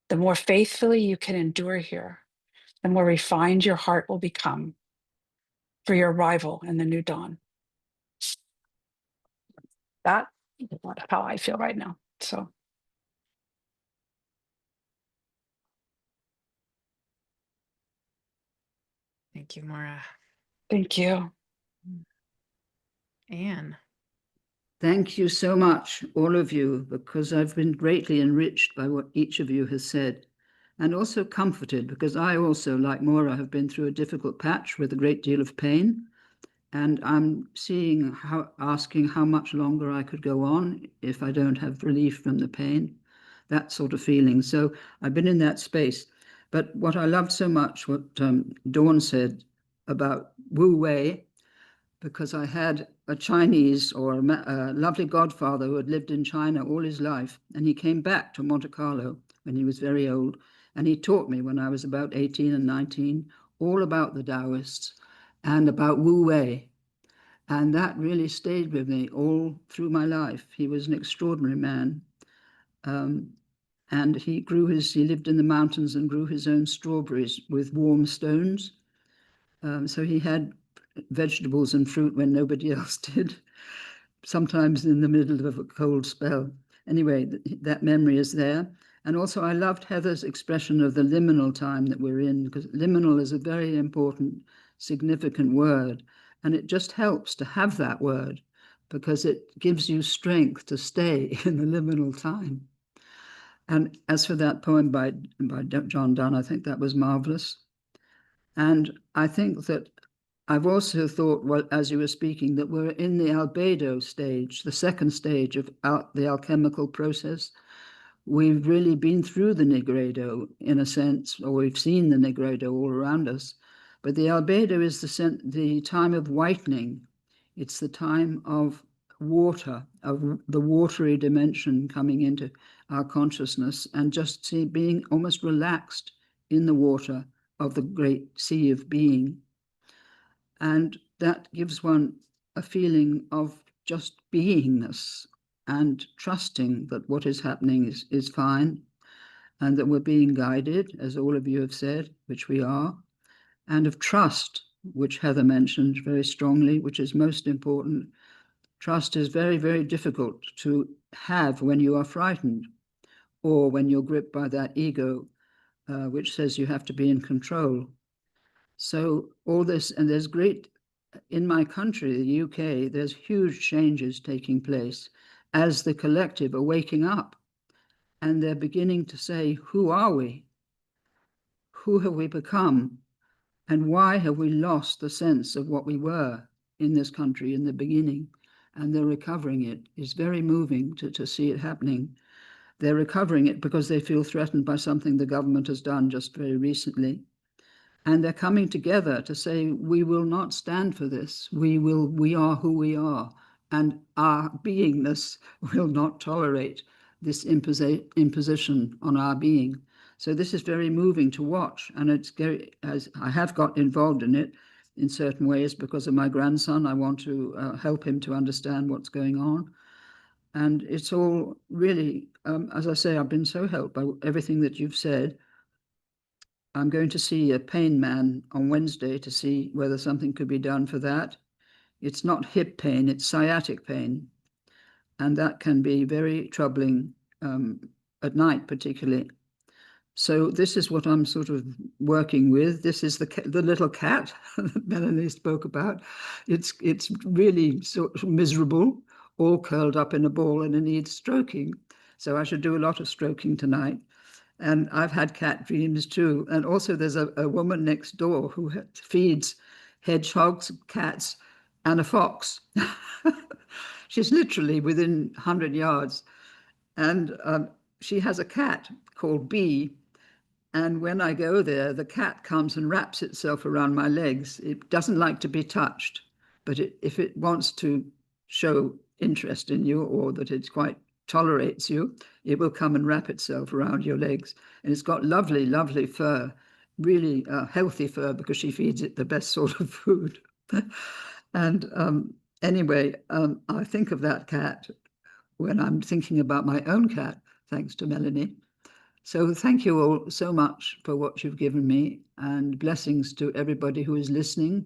The more faithfully you can endure here, the more refined your heart will become for your arrival in the new dawn. That is how I feel right now. So Thank you, Maura. thank you. Anne. Thank you so much, all of you, because I've been greatly enriched by what each of you has said, and also comforted, because I also, like Maura, have been through a difficult patch with a great deal of pain. And I'm asking how much longer I could go on if I don't have relief from the pain, that sort of feeling. So I've been in that space. But what I loved so much, what Dawn said about Wu Wei, because I had a Chinese or a lovely godfather who had lived in China all his life, and he came back to Monte Carlo when he was very old, and he taught me when I was about 18 and 19 all about the Taoists and about Wu Wei. And that really stayed with me all through my life. He was an extraordinary man. And he lived in the mountains and grew his own strawberries with warm stones. So he had vegetables and fruit when nobody else did, sometimes in the middle of a cold spell. Anyway, that memory is there. And also I loved Heather's expression of the liminal time that we're in, because liminal is a very important, significant word. And it just helps to have that word because it gives you strength to stay in the liminal time. And as for that poem by John Donne, I think that was marvelous. And I think that I've also thought, well, as you were speaking, that we're in the albedo stage, the second stage of the alchemical process. We've really been through the nigredo in a sense, or we've seen the nigredo all around us. But the albedo is the time of whitening. It's the time of water, of the watery dimension coming into our consciousness and just being almost relaxed in the water of the great sea of being. And that gives one a feeling of just beingness and trusting that what is happening is fine and that we're being guided, as all of you have said, which we are, and of trust, which Heather mentioned very strongly, which is most important. Trust is very, very difficult to have when you are frightened or when you're gripped by that ego, which says you have to be in control. So all this, and there's great, in my country, the UK, there's huge changes taking place as the collective are waking up and they're beginning to say, who are we? Who have we become? And why have we lost the sense of what we were in this country in the beginning? And they're recovering it. It's very moving to see it happening. They're recovering it because they feel threatened by something the government has done just very recently. And they're coming together to say, we will not stand for this. We are who we are. And our beingness will not tolerate this imposition on our being. So this is very moving to watch. And it's very, as I have got involved in it in certain ways because of my grandson. I want to help him to understand what's going on. And it's all really, as I say, I've been so helped by everything that you've said. I'm going to see a pain man on Wednesday to see whether something could be done for that. It's not hip pain, it's sciatic pain. And that can be very troubling at night, particularly. So this is what I'm sort of working with. This is the little cat that Melanie spoke about. It's really sort of miserable, all curled up in a ball, and it needs stroking. So I should do a lot of stroking tonight. And I've had cat dreams too. And also there's a woman next door who feeds hedgehogs, cats, and a fox. She's literally within 100 yards. And she has a cat called Bee. And when I go there, the cat comes and wraps itself around my legs. It doesn't like to be touched, but if it wants to show interest in you or that it quite tolerates you, it will come and wrap itself around your legs. And it's got lovely, lovely fur, really healthy fur because she feeds it the best sort of food. And anyway, I think of that cat when I'm thinking about my own cat, thanks to Melanie. So thank you all so much for what you've given me, and blessings to everybody who is listening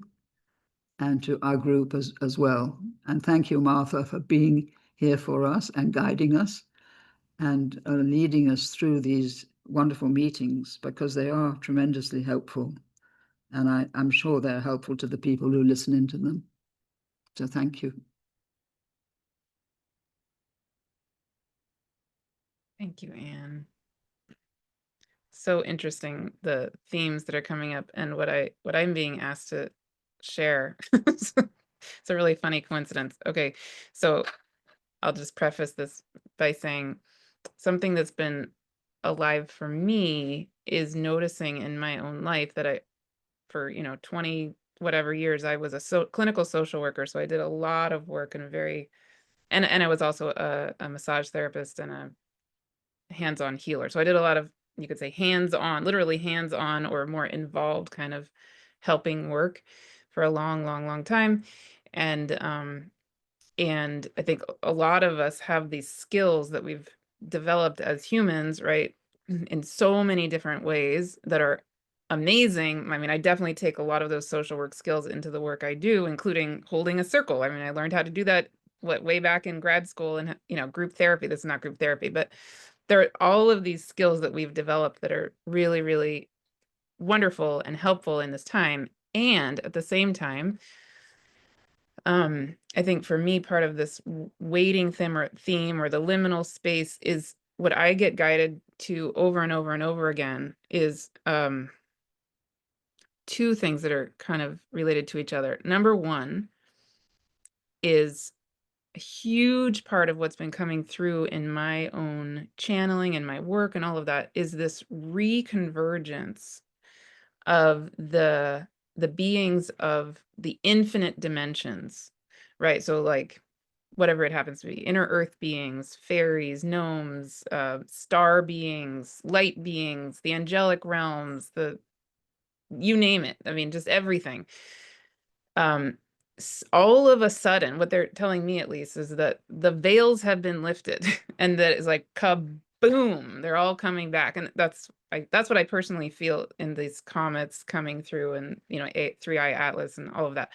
and to our group as well. And thank you, Martha, for being here for us and guiding us and leading us through these wonderful meetings, because they are tremendously helpful. And I'm sure they're helpful to the people who listen into them. So thank you. Thank you, Anne. So interesting, the themes that are coming up and what I'm being asked to share. It's a really funny coincidence. Okay, so I'll just preface this by saying something that's been alive for me is noticing in my own life that for 20 whatever years, I was a clinical social worker. So I did a lot of work in and I was also a massage therapist and a hands-on healer. So I did a lot of, you could say, hands-on, literally hands-on or more involved kind of helping work for a long, long, long time. And I think a lot of us have these skills that we've developed as humans, right, in so many different ways that are amazing. I mean, I definitely take a lot of those social work skills into the work I do, including holding a circle. I mean, I learned how to do that way back in grad school and, group therapy. This is not group therapy, but there are all of these skills that we've developed that are really, really wonderful and helpful in this time. And at the same time, I think for me, part of this waiting theme or the liminal space is what I get guided to over and over and over again is two things that are kind of related to each other. Number one is a huge part of what's been coming through in my own channeling and my work and all of that is this reconvergence of the beings of the infinite dimensions, right? So like whatever it happens to be, inner earth beings, fairies, gnomes, star beings, light beings, the angelic realms, you name it. I mean, just everything. All of a sudden, what they're telling me at least is that the veils have been lifted and that it's like kaboom, they're all coming back. And that's what I personally feel in these comets coming through and, you know, Three-Eye Atlas and all of that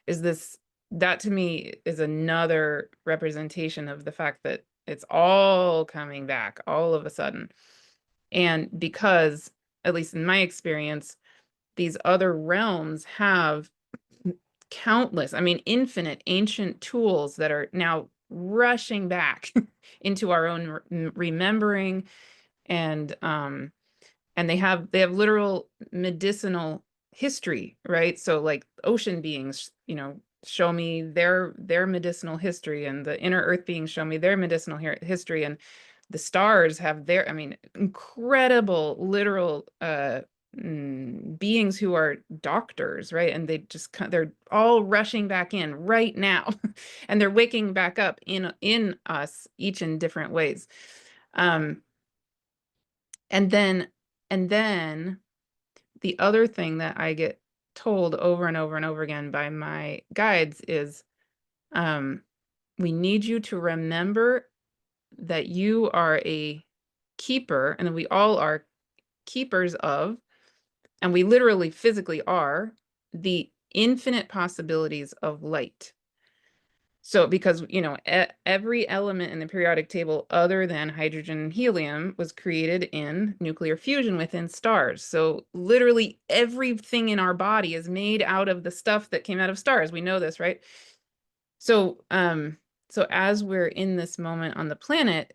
is that to me is another representation of the fact that it's all coming back all of a sudden. And because, at least in my experience, these other realms have countless, I mean, infinite ancient tools that are now rushing back into our own remembering, and they have literal medicinal history, right? So like ocean beings, you know, show me their medicinal history, and the inner earth beings show me their medicinal history, and the stars have their, I mean, incredible literal beings who are doctors, right? And they're all rushing back in right now and they're waking back up in us, each in different ways. And then the other thing that I get told over and over and over again by my guides is, we need you to remember that you are a keeper, and that we all are keepers of, and we literally physically are, the infinite possibilities of light. So because, you know, every element in the periodic table other than hydrogen and helium was created in nuclear fusion within stars. So literally everything in our body is made out of the stuff that came out of stars. We know this, right? So so as we're in this moment on the planet,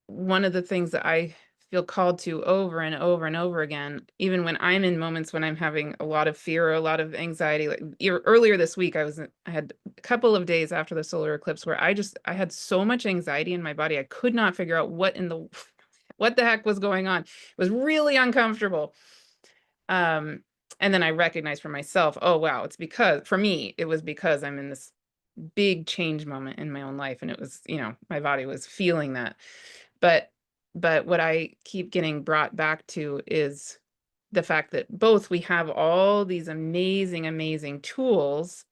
one of the things that I feel called to over and over and over again, even when I'm in moments when I'm having a lot of fear or a lot of anxiety, like earlier this week, I had a couple of days after the solar eclipse where I had so much anxiety in my body. I could not figure out what the heck was going on. It was really uncomfortable. And then I recognized for myself, oh, wow, it was because I'm in this big change moment in my own life. And it was, you know, my body was feeling that. But what I keep getting brought back to is the fact that both we have all these amazing, amazing tools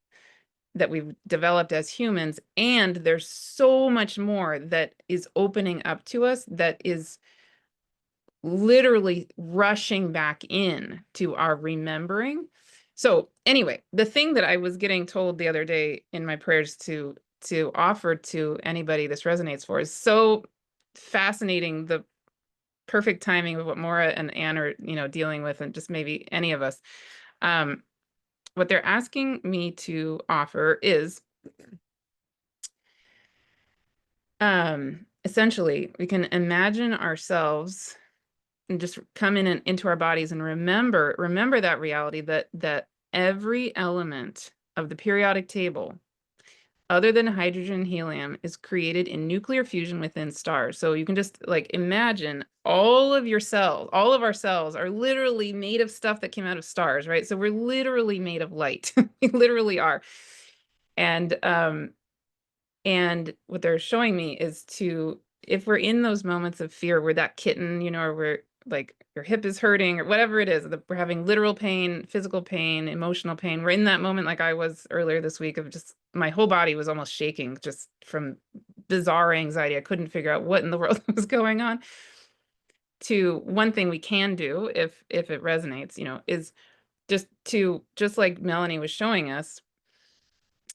that we've developed as humans, and there's so much more that is opening up to us that is literally rushing back in to our remembering. So anyway, the thing that I was getting told the other day in my prayers to offer to anybody this resonates for is so fascinating, the perfect timing of what Maura and Anne are, you know, dealing with, and just maybe any of us. What they're asking me to offer is essentially we can imagine ourselves and just come in and into our bodies and remember that reality, that every element of the periodic table other than hydrogen and helium is created in nuclear fusion within stars. So you can just like imagine all of our cells are literally made of stuff that came out of stars, right? So we're literally made of light. We literally are. And what they're showing me is if we're in those moments of fear, we're that kitten, you know, or we're like your hip is hurting or whatever it is, we're having literal pain, physical pain, emotional pain. We're in that moment like I was earlier this week of just my whole body was almost shaking just from bizarre anxiety. I couldn't figure out what in the world was going on. To one thing we can do if it resonates, you know, is just like Melanie was showing us,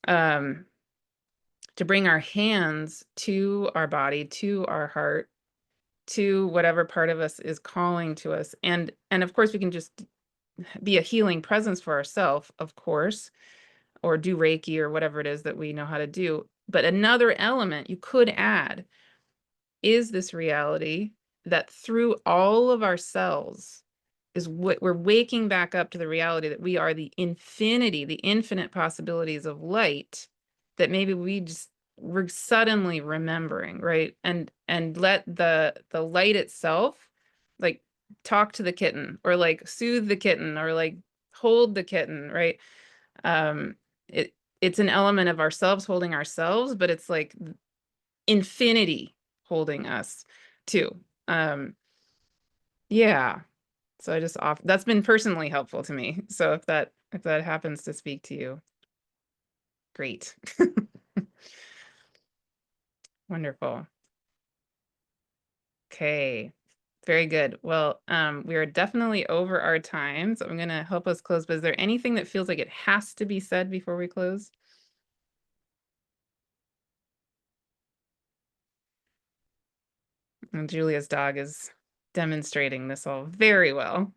to bring our hands to our body, to our heart, to whatever part of us is calling to us. And of course, we can just be a healing presence for ourselves, of course. or do Reiki or whatever it is that we know how to do. But another element you could add is this reality that through all of our cells is what we're waking back up to, the reality that we are the infinity, the infinite possibilities of light that maybe we're suddenly remembering, right? And let the light itself like talk to the kitten, or like soothe the kitten, or like hold the kitten, right? It's an element of ourselves holding ourselves, but it's like infinity holding us too. Yeah. So I just that's been personally helpful to me. So if that happens to speak to you, great. Wonderful. Okay. Very good. Well, we are definitely over our time, so I'm going to help us close. But is there anything that feels like it has to be said before we close? And Julia's dog is demonstrating this all very well.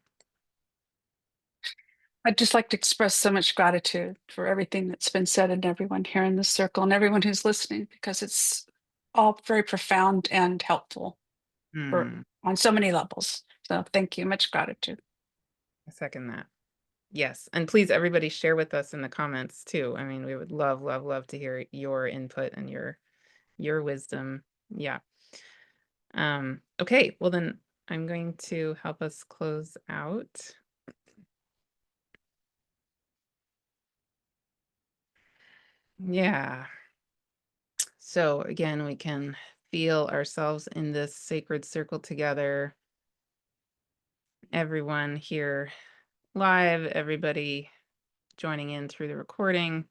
I'd just like to express so much gratitude for everything that's been said and everyone here in this circle and everyone who's listening, because it's all very profound and helpful Hmm, on so many levels. So thank you. Much gratitude. I second that. Yes. And please, everybody, share with us in the comments too. I mean, we would love, love, love to hear your input and your wisdom. Yeah. Okay, well then I'm going to help us close out. Yeah. So again, we can feel ourselves in this sacred circle together. Everyone here live, everybody joining in through the recording.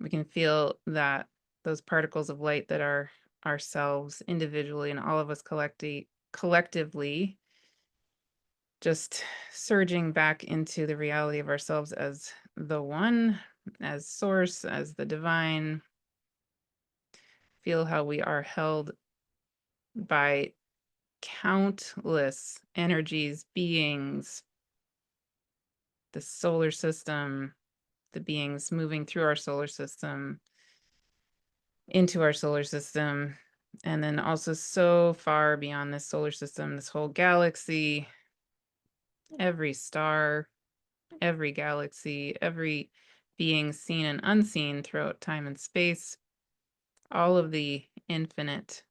We can feel that those particles of light that are ourselves individually and all of us collectively just surging back into the reality of ourselves as the one, as source, as the divine. Feel how we are held by countless energies, beings, the solar system, the beings moving through our solar system, into our solar system, and then also so far beyond this solar system, this whole galaxy, every star, every galaxy, every being seen and unseen throughout time and space, all of the infinite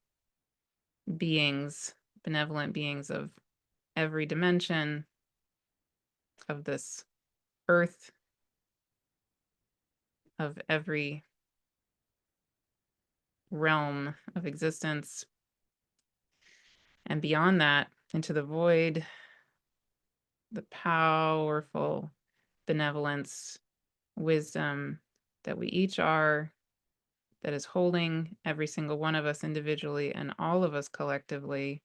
beings, benevolent beings of every dimension of this earth, of every realm of existence, and beyond that, into the void, the powerful benevolence, wisdom that we each are, that is holding every single one of us individually and all of us collectively.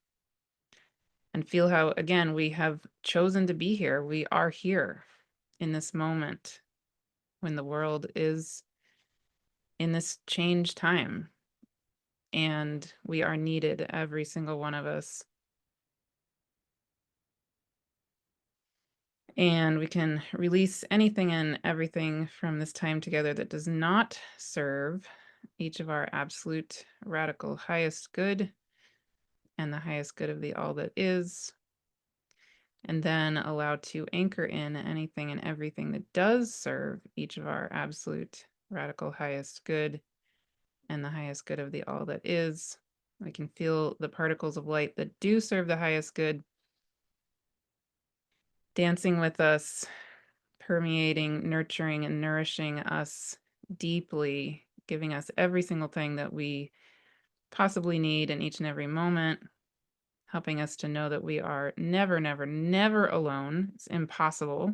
And feel how, again, we have chosen to be here. We are here in this moment when the world is in this change time. And we are needed, every single one of us. And we can release anything and everything from this time together that does not serve each of our absolute radical highest good and the highest good of the all that is. And then allow to anchor in anything and everything that does serve each of our absolute radical highest good and the highest good of the all that is. We can feel the particles of light that do serve the highest good dancing with us, permeating, nurturing, and nourishing us deeply, giving us every single thing that we possibly need in each and every moment, helping us to know that we are never, never, never alone. It's impossible.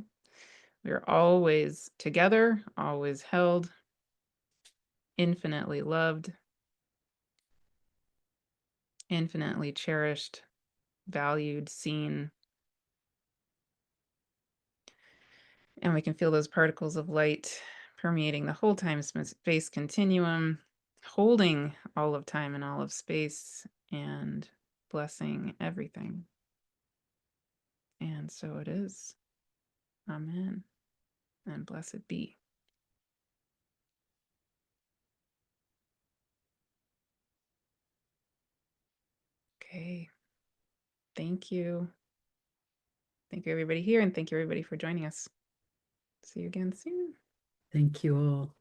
We are always together, always held, infinitely loved, infinitely cherished, valued, seen. And we can feel those particles of light permeating the whole time-space continuum, holding all of time and all of space, and blessing everything. And so it is. Amen. And blessed be. Okay. Thank you. Thank you, everybody here, and thank you, everybody, for joining us. See you again soon. Thank you all.